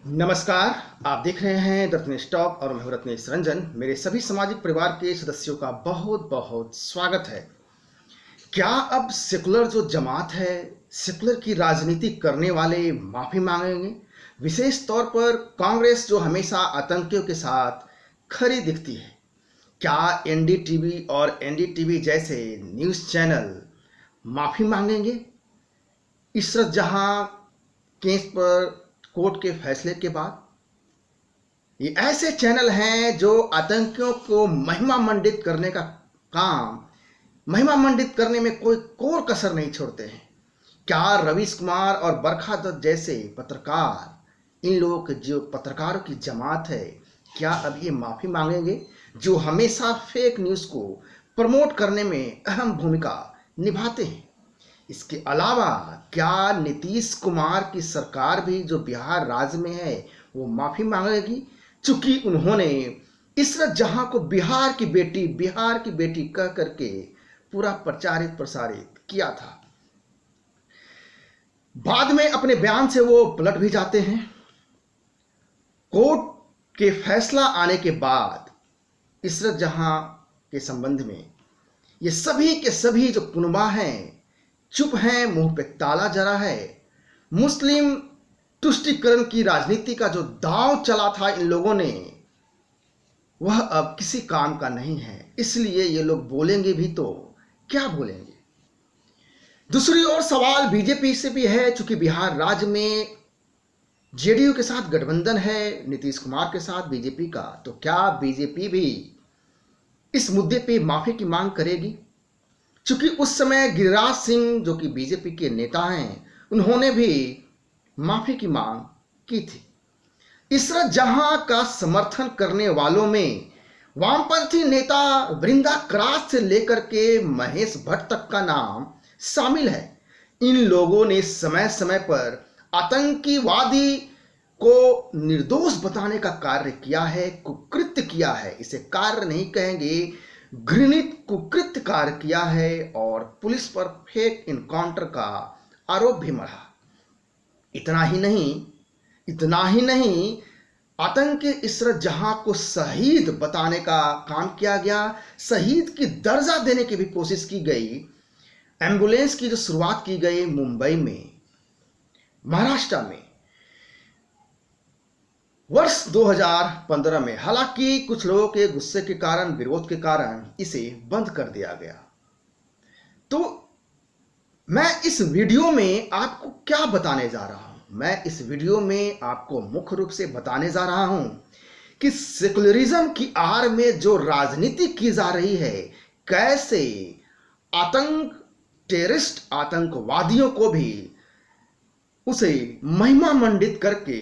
नमस्कार। आप देख रहे हैं द रत्नेश टॉक और मैं हूं रत्नेश रंजन। मेरे सभी सामाजिक परिवार के सदस्यों का बहुत बहुत स्वागत है। क्या अब सेकुलर जो जमात है, सेकुलर की राजनीति करने वाले माफी मांगेंगे? विशेष तौर पर कांग्रेस जो हमेशा आतंकियों के साथ खड़ी दिखती है, क्या एनडीटीवी और एनडीटीवी जैसे न्यूज़ चैनल माफी मांगेंगे इशरत जहां केस पर कोर्ट के फैसले के बाद? ये ऐसे चैनल हैं जो आतंकियों को महिमा मंडित करने का काम, महिमा मंडित करने में कोई कोर कसर नहीं छोड़ते हैं। क्या रवीश कुमार और बरखा दत्त जैसे पत्रकार, इन लोगों के जो पत्रकारों की जमात है, क्या अब ये माफी मांगेंगे जो हमेशा फेक न्यूज़ को प्रमोट करने में अहम भूमिका निभाते हैं? इसके अलावा क्या नीतीश कुमार की सरकार भी जो बिहार राज्य में है वो माफी मांगेगी, चूंकि उन्होंने इशरत जहां को बिहार की बेटी कह करके पूरा प्रचारित प्रसारित किया था। बाद में अपने बयान से वो पलट भी जाते हैं। कोर्ट के फैसला आने के बाद इशरत जहां के संबंध में ये सभी के सभी जो कुनबा हैं चुप हैं, मुंह पे ताला जरा है। मुस्लिम तुष्टीकरण की राजनीति का जो दांव चला था इन लोगों ने, वह अब किसी काम का नहीं है। इसलिए ये लोग बोलेंगे भी तो क्या बोलेंगे। दूसरी ओर सवाल बीजेपी से भी है, चूंकि बिहार राज्य में जेडीयू के साथ गठबंधन है, नीतीश कुमार के साथ बीजेपी का, तो क्या बीजेपी भी इस मुद्दे पे माफी की मांग करेगी? चूंकि उस समय गिरिराज सिंह जो कि बीजेपी के नेता हैं, उन्होंने भी माफी की मांग की थी। इशरत जहां का समर्थन करने वालों में वामपंथी नेता वृंदा करात से लेकर के महेश भट्ट तक का नाम शामिल है। इन लोगों ने समय समय पर आतंकवादी को निर्दोष बताने का कार्य किया है, कुकृत्य किया है। इसे कार्य नहीं कहेंगे, घृणित कुकृत्य कार्य किया है और पुलिस पर फेक इनकाउंटर का आरोप भी मढ़ा। इतना ही नहीं, आतंकी इशरत जहां को शहीद बताने का काम किया गया, शहीद की दर्जा देने की भी कोशिश की गई। एम्बुलेंस की जो शुरुआत की गई मुंबई में, महाराष्ट्र में वर्ष 2015 में, हालांकि कुछ लोगों के गुस्से के कारण, विरोध के कारण इसे बंद कर दिया गया। तो मैं इस वीडियो में आपको क्या बताने जा रहा हूं? मैं इस वीडियो में आपको मुख्य रूप से बताने जा रहा हूं कि सेकुलरिज्म की आड़ में जो राजनीति की जा रही है, कैसे टेररिस्ट आतंकवादियों को भी उसे महिमा मंडित करके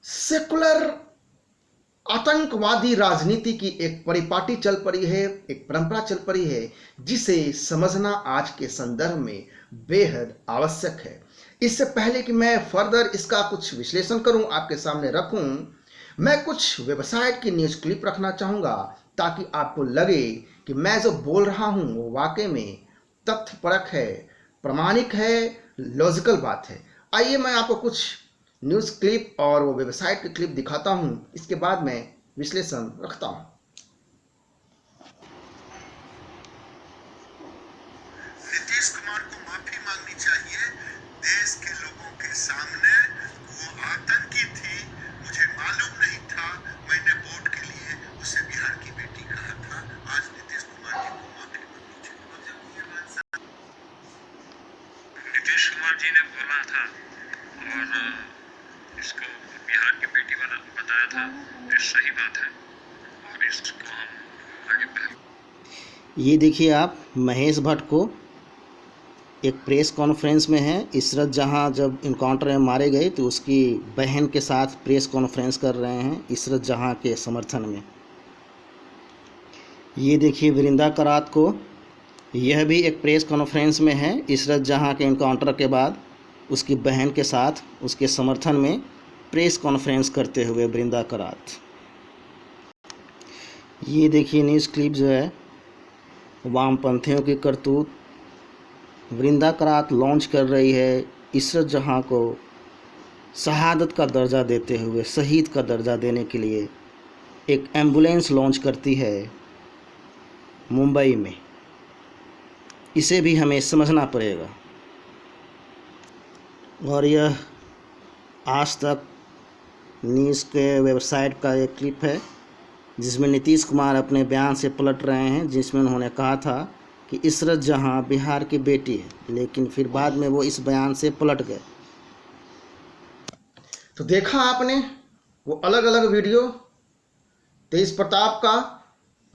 सेकुलर आतंकवादी राजनीति की एक परिपाटी चल पड़ी है, एक परंपरा चल पड़ी है, जिसे समझना आज के संदर्भ में बेहद आवश्यक है। इससे पहले कि मैं फर्दर इसका कुछ विश्लेषण करूं, आपके सामने रखूं, मैं कुछ वेबसाइट की न्यूज़ क्लिप रखना चाहूँगा ताकि आपको लगे कि मैं जो बोल रहा हूं वो वाकई में तथ्यपरक है, प्रामाणिक है, लॉजिकल बात है। आइए मैं आपको कुछ न्यूज़ क्लिप और वो वेबसाइट की क्लिप दिखाता हूं, इसके बाद मैं विश्लेषण रखता हूं। नीतीश कुमार को माफी मांगनी चाहिए देश के लोगों के सामने। वो आतंकी थी, मुझे मालूम नहीं था, मैंने वोट के लिए उसे बिहार की बेटी कहा था। आज नीतीश कुमार जी को माफी मांगनी चाहिए। नीतीश कुमार जी ने बोला था और इसको बिहार की बेटी बताया था, ये सही बात है और इसको हम आगे बढ़ाएंगे। ये देखिए आप, महेश भट्ट को एक प्रेस कॉन्फ्रेंस में है। इशरत जहां जब इनकाउंटर में मारे गए तो उसकी बहन के साथ प्रेस कॉन्फ्रेंस कर रहे हैं इशरत जहां के समर्थन में। ये देखिए वृंदा करात को, यह भी एक प्रेस कॉन्फ्रेंस में है इशरत जहां के इनकाउंटर के बाद उसकी बहन के साथ उसके समर्थन में प्रेस कॉन्फ्रेंस करते हुए वृंदा करात। ये देखिए न्यूज़ क्लिप जो है, वामपंथियों की करतूत। वृंदा करात लॉन्च कर रही है इशरत जहां को शहादत का दर्जा देते हुए शहीद का दर्जा देने के लिए एक एम्बुलेंस लॉन्च करती है मुंबई में। इसे भी हमें समझना पड़ेगा। और यह आज तक न्यूज़ के वेबसाइट का एक क्लिप है जिसमें नीतीश कुमार अपने बयान से पलट रहे हैं, जिसमें उन्होंने कहा था कि इशरत जहां बिहार की बेटी है, लेकिन फिर बाद में वो इस बयान से पलट गए। तो देखा आपने वो अलग अलग वीडियो तेज प्रताप का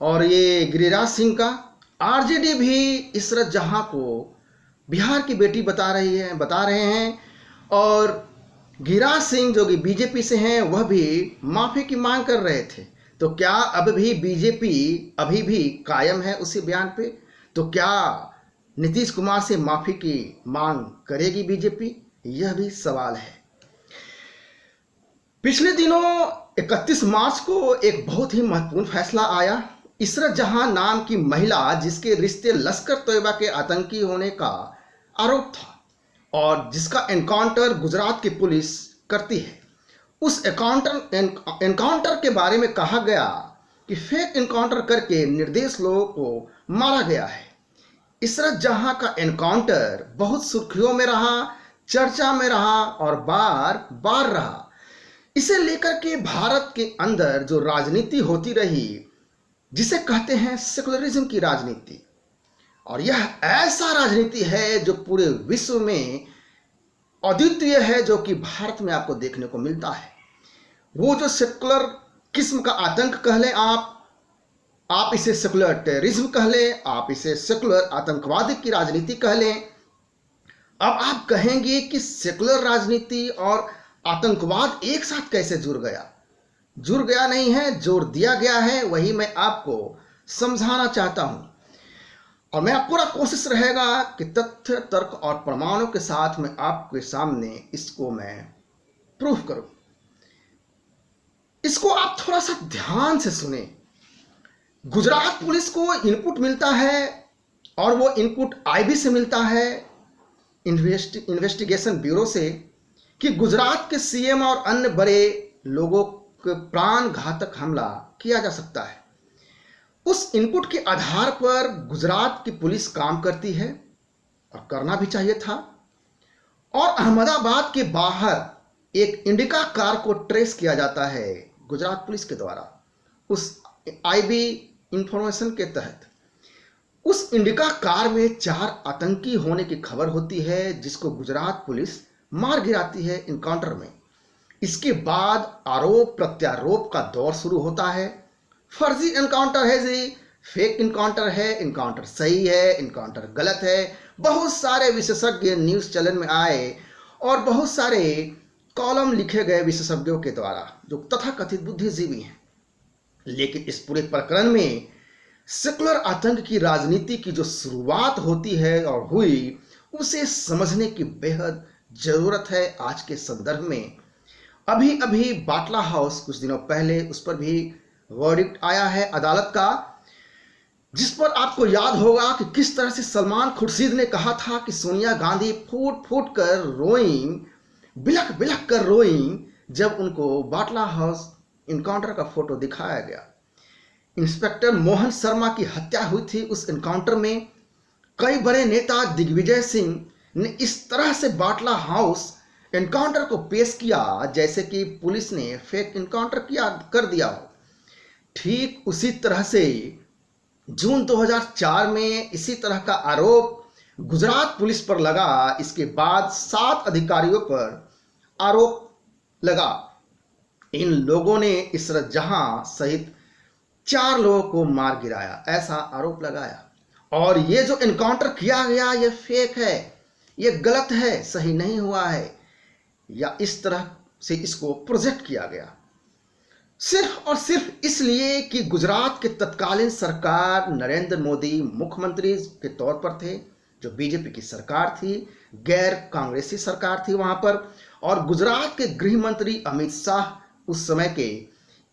और ये गिरिराज सिंह का। आरजेडी भी इशरत जहां को बिहार की बेटी बता रहे हैं और गिरिराज सिंह जो कि बीजेपी से हैं वह भी माफ़ी की मांग कर रहे थे। तो क्या अब भी बीजेपी अभी भी कायम है उसी बयान पे? तो क्या नीतीश कुमार से माफ़ी की मांग करेगी बीजेपी? यह भी सवाल है। पिछले दिनों 31 मार्च को एक बहुत ही महत्वपूर्ण फैसला आया। इशरत जहां नाम की महिला जिसके रिश्ते लश्कर तैयबा के आतंकी होने का आरोप था और जिसका एनकाउंटर गुजरात की पुलिस करती है, उस एनकाउंटर के बारे में कहा गया कि फेक एनकाउंटर करके निर्दोष लोगों को मारा गया है। इशरत जहां का एनकाउंटर बहुत सुर्खियों में रहा, चर्चा में रहा और बार बार रहा। इसे लेकर के भारत के अंदर जो राजनीति होती रही जिसे कहते हैं सेकुलरिज्म की राजनीति, और यह ऐसा राजनीति है जो पूरे विश्व में अद्वितीय है, जो कि भारत में आपको देखने को मिलता है। वो जो सेकुलर किस्म का आतंक कह लें, आप इसे सेकुलर टेररिज्म कह लें, आप इसे सेकुलर आतंकवाद की राजनीति कह लें। अब आप कहेंगे कि सेकुलर राजनीति और आतंकवाद एक साथ कैसे जुड़ गया? जुड़ गया नहीं है, जोड़ दिया गया है। वही मैं आपको समझाना चाहता हूं और मैं पूरा कोशिश रहेगा कि तथ्य, तर्क और प्रमाणों के साथ मैं आपके सामने इसको मैं प्रूफ करूं। इसको आप थोड़ा सा ध्यान से सुने। गुजरात पुलिस को इनपुट मिलता है और वो इनपुट आईबी से मिलता है, इन्वेस्टिगेशन ब्यूरो से, कि गुजरात के सीएम और अन्य बड़े लोगों के प्राण घातक हमला किया जा सकता है। उस इनपुट के आधार पर गुजरात की पुलिस काम करती है और करना भी चाहिए था। और अहमदाबाद के बाहर एक इंडिका कार को ट्रेस किया जाता है गुजरात पुलिस के द्वारा, उस आईबी इंफॉर्मेशन के तहत। उस इंडिका कार में 4 आतंकी होने की खबर होती है जिसको गुजरात पुलिस मार गिराती है इनकाउंटर में। इसके बाद आरोप प्रत्यारोप का दौर शुरू होता है। फर्जी एनकाउंटर है जी, फेक एनकाउंटर है, एनकाउंटर सही है, एनकाउंटर गलत है। बहुत सारे विशेषज्ञ न्यूज़ चैनल में आए और बहुत सारे कॉलम लिखे गए विशेषज्ञों के द्वारा जो तथाकथित बुद्धिजीवी हैं। लेकिन इस पूरे प्रकरण में सेकुलर आतंक की राजनीति की जो शुरुआत होती है और हुई, उसे समझने की बेहद जरूरत है आज के संदर्भ में। अभी अभी बाटला हाउस कुछ दिनों पहले उस पर भी वर्डिक्ट आया है अदालत का, जिस पर आपको याद होगा कि किस तरह से सलमान खुर्शीद ने कहा था कि सोनिया गांधी फूट फूट कर रोईं, बिलख बिलख कर रोईं जब उनको बाटला हाउस इनकाउंटर का फोटो दिखाया गया। इंस्पेक्टर मोहन शर्मा की हत्या हुई थी उस इनकाउंटर में। कई बड़े नेता दिग्विजय सिंह ने इस तरह से बाटला हाउस एनकाउंटर को पेश किया जैसे कि पुलिस ने फेक एनकाउंटर कर दिया हो। ठीक उसी तरह से जून 2004 में इसी तरह का आरोप गुजरात पुलिस पर लगा। इसके बाद 7 अधिकारियों पर आरोप लगा। इन लोगों ने इशरत जहां सहित 4 लोगों को मार गिराया, ऐसा आरोप लगाया। और ये जो एनकाउंटर किया गया ये फेक है, ये गलत है, सही नहीं हुआ है, या इस तरह से इसको प्रोजेक्ट किया गया सिर्फ और सिर्फ इसलिए कि गुजरात के तत्कालीन सरकार नरेंद्र मोदी मुख्यमंत्री के तौर पर थे, जो बीजेपी की सरकार थी, गैर कांग्रेसी सरकार थी वहां पर, और गुजरात के गृह मंत्री अमित शाह उस समय के।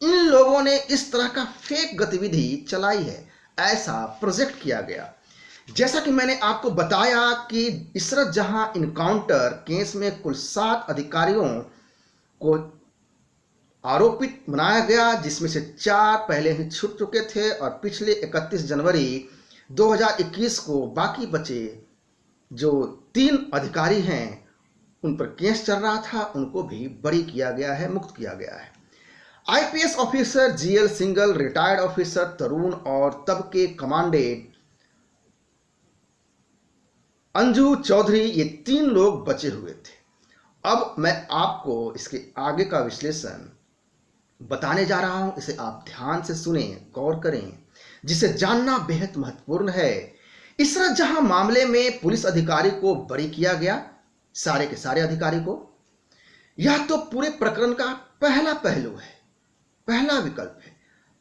इन लोगों ने इस तरह का फेक गतिविधि चलाई है, ऐसा प्रोजेक्ट किया गया। जैसा कि मैंने आपको बताया कि इशरत जहां इनकाउंटर केस में कुल 7 अधिकारियों को आरोपित बनाया गया, जिसमें से 4 पहले ही छूट चुके थे और पिछले 31 जनवरी 2021 को बाकी बचे जो 3 अधिकारी हैं उन पर केस चल रहा था, उनको भी बरी किया गया है, मुक्त किया गया है। IPS officer GL Singhal, retired officer Tarun और तब के कमांडेंट अंजू चौधरी, ये 3 लोग बचे हुए थे। अब मैं आपको इसके आगे का विश्लेषण बताने जा रहा हूं, इसे आप ध्यान से सुने, गौर करें, जिसे जानना बेहद महत्वपूर्ण है। इसरत जहां मामले में पुलिस अधिकारी को बरी किया गया, सारे के सारे अधिकारी को, यह तो पूरे प्रकरण का पहला पहलू है, पहला विकल्प है।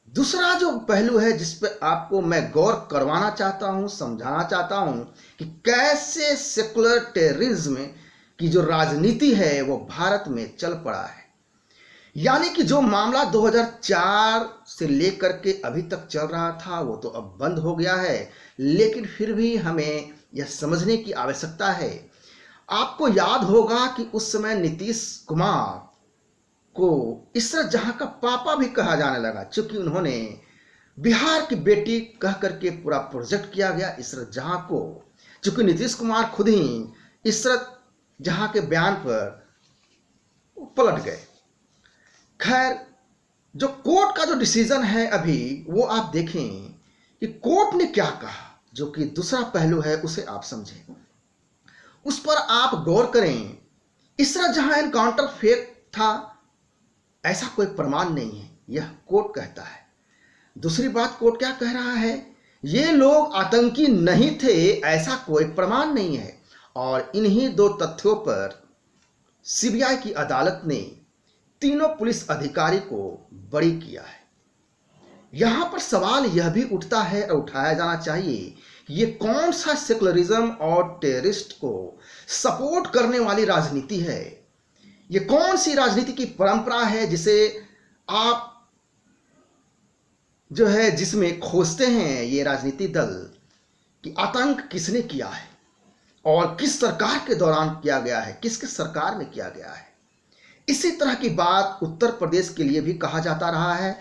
दूसरा जो पहलू है जिस पर आपको मैं गौर करवाना चाहता हूं, समझाना चाहता हूं कि कैसे सेकुलर टेररिज्म की जो राजनीति है वो भारत में चल पड़ा है। यानी कि जो मामला 2004 से लेकर के अभी तक चल रहा था वो तो अब बंद हो गया है, लेकिन फिर भी हमें यह समझने की आवश्यकता है। आपको याद होगा कि उस समय नीतीश कुमार को इसरत जहां का पापा भी कहा जाने लगा, क्योंकि उन्होंने बिहार की बेटी कह करके पूरा प्रोजेक्ट किया गया इसरत जहां को, क्योंकि नीतीश कुमार खुद ही इसरत जहां के बयान पर पलट गए। खैर, जो कोर्ट का जो डिसीजन है अभी वो आप देखें कि कोर्ट ने क्या कहा, जो कि दूसरा पहलू है उसे आप समझें, उस पर आप गौर करें। इसरत जहां एनकाउंटर फेक था ऐसा कोई प्रमाण नहीं है, यह कोर्ट कहता है। दूसरी बात, कोर्ट क्या कह रहा है, ये लोग आतंकी नहीं थे ऐसा कोई प्रमाण नहीं है। और इन्हीं 2 तथ्यों पर सीबीआई की अदालत ने तीनों पुलिस अधिकारी को बरी किया है। यहां पर सवाल यह भी उठता है और उठाया जाना चाहिए कि ये कौन सा सेकुलरिज्म और टेररिस्ट को सपोर्ट करने वाली राजनीति है, ये कौन सी राजनीति की परंपरा है जिसे आप जो है जिसमें खोजते हैं ये राजनीति दल कि आतंक किसने किया है और किस सरकार के दौरान किया गया है, किसके सरकार में किया गया है। इसी तरह की बात उत्तर प्रदेश के लिए भी कहा जाता रहा है,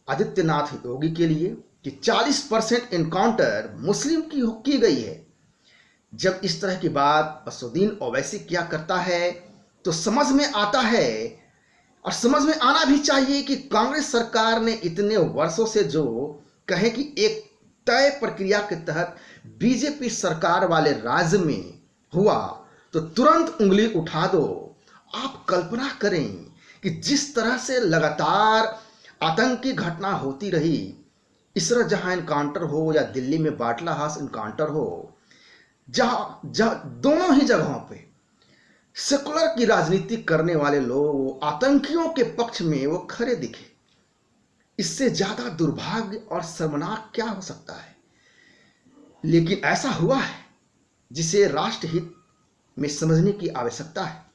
आदित्यनाथ योगी के लिए, कि 40% एनकाउंटर मुस्लिम की गई है। जब इस तरह की बात असदुद्दीन ओवैसी किया करता है तो समझ में आता है और समझ में आना भी चाहिए कि कांग्रेस सरकार ने इतने वर्षों से जो कहे कि एक तय प्रक्रिया के तहत बीजेपी सरकार वाले राज्य में हुआ तो तुरंत उंगली उठा दो। आप कल्पना करें कि जिस तरह से लगातार आतंकी घटना होती रही, इसरत जहां एनकाउंटर हो या दिल्ली में बाटला हाउस एनकाउंटर हो, जहां दोनों ही जगहों पे सेकुलर की राजनीति करने वाले लोग आतंकियों के पक्ष में वो खड़े दिखे। इससे ज्यादा दुर्भाग्य और शर्मनाक क्या हो सकता है। लेकिन ऐसा हुआ है जिसे राष्ट्रहित में समझने की आवश्यकता है।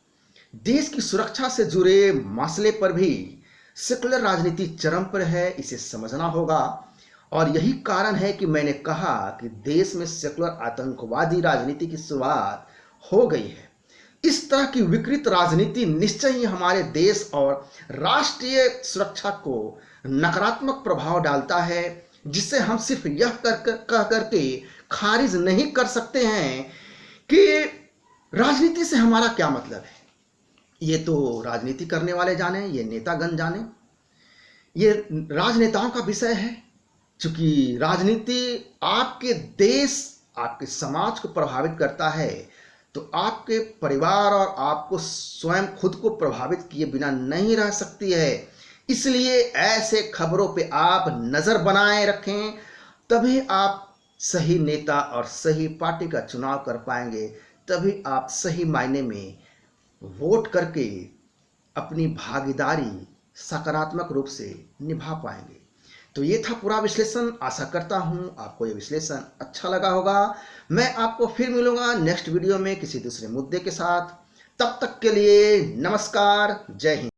देश की सुरक्षा से जुड़े मसले पर भी सेकुलर राजनीति चरम पर है, इसे समझना होगा। और यही कारण है कि मैंने कहा कि देश में सेकुलर आतंकवादी राजनीति की शुरुआत हो गई है। इस तरह की विकृत राजनीति निश्चय ही हमारे देश और राष्ट्रीय सुरक्षा को नकारात्मक प्रभाव डालता है, जिससे हम सिर्फ यह कह करके खारिज नहीं कर सकते हैं कि राजनीति से हमारा क्या मतलब है। ये तो राजनीति करने वाले जाने, ये नेतागण जाने, ये राजनेताओं का विषय है। क्योंकि राजनीति आपके देश, आपके समाज को प्रभावित करता है, तो आपके परिवार और आपको स्वयं खुद को प्रभावित किए बिना नहीं रह सकती है। इसलिए ऐसे खबरों पे आप नजर बनाए रखें, तभी आप सही नेता और सही पार्टी का चुनाव कर पाएंगे, तभी आप सही मायने में वोट करके अपनी भागीदारी सकारात्मक रूप से निभा पाएंगे। तो ये था पूरा विश्लेषण। आशा करता हूँ आपको ये विश्लेषण अच्छा लगा होगा। मैं आपको फिर मिलूंगा नेक्स्ट वीडियो में किसी दूसरे मुद्दे के साथ। तब तक के लिए नमस्कार, जय हिंद।